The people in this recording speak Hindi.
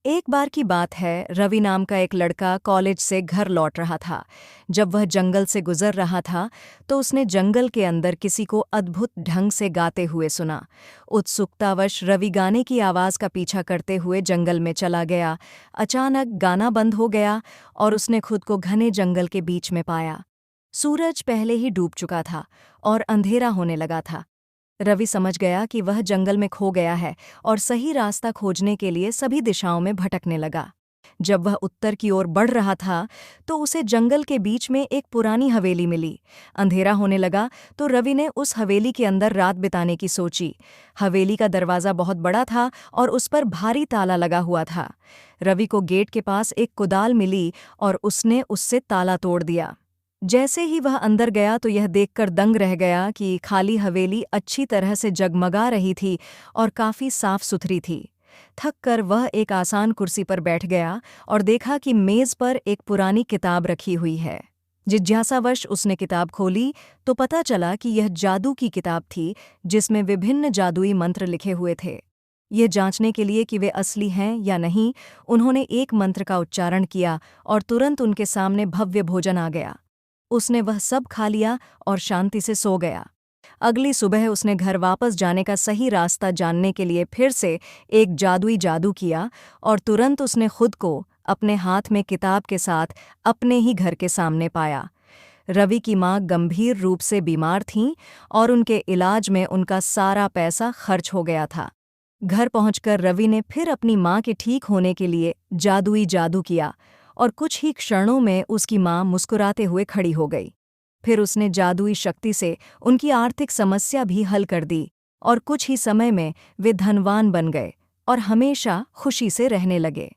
एक बार की बात है, रवि नाम का एक लड़का कॉलेज से घर लौट रहा था। जब वह जंगल से गुजर रहा था तो उसने जंगल के अंदर किसी को अद्भुत ढंग से गाते हुए सुना। उत्सुकतावश रवि गाने की आवाज़ का पीछा करते हुए जंगल में चला गया। अचानक गाना बंद हो गया और उसने खुद को घने जंगल के बीच में पाया। सूरज पहले ही डूब चुका था और अंधेरा होने लगा था। रवि समझ गया कि वह जंगल में खो गया है और सही रास्ता खोजने के लिए सभी दिशाओं में भटकने लगा। जब वह उत्तर की ओर बढ़ रहा था तो उसे जंगल के बीच में एक पुरानी हवेली मिली। अंधेरा होने लगा तो रवि ने उस हवेली के अंदर रात बिताने की सोची। हवेली का दरवाज़ा बहुत बड़ा था और उस पर भारी ताला लगा हुआ था। रवि को गेट के पास एक कुदाल मिली और उसने उससे ताला तोड़ दिया। जैसे ही वह अंदर गया तो यह देखकर दंग रह गया कि खाली हवेली अच्छी तरह से जगमगा रही थी और काफी साफ सुथरी थी। थक कर वह एक आसान कुर्सी पर बैठ गया और देखा कि मेज पर एक पुरानी किताब रखी हुई है। जिज्ञासावश उसने किताब खोली तो पता चला कि यह जादू की किताब थी, जिसमें विभिन्न जादुई मंत्र लिखे हुए थे। यह जांचने के लिए कि वे असली हैं या नहीं, उन्होंने एक मंत्र का उच्चारण किया और तुरंत उनके सामने भव्य भोजन आ गया। उसने वह सब खा लिया और शांति से सो गया। अगली सुबह उसने घर वापस जाने का सही रास्ता जानने के लिए फिर से एक जादुई जादू किया और तुरंत उसने खुद को अपने हाथ में किताब के साथ अपने ही घर के सामने पाया। रवि की माँ गंभीर रूप से बीमार थीं और उनके इलाज में उनका सारा पैसा खर्च हो गया था। घर पहुंचकर रवि ने फिर अपनी माँ के ठीक होने के लिए जादुई जादू किया और कुछ ही क्षणों में उसकी माँ मुस्कुराते हुए खड़ी हो गई। फिर उसने जादुई शक्ति से उनकी आर्थिक समस्या भी हल कर दी और कुछ ही समय में वे धनवान बन गए और हमेशा खुशी से रहने लगे।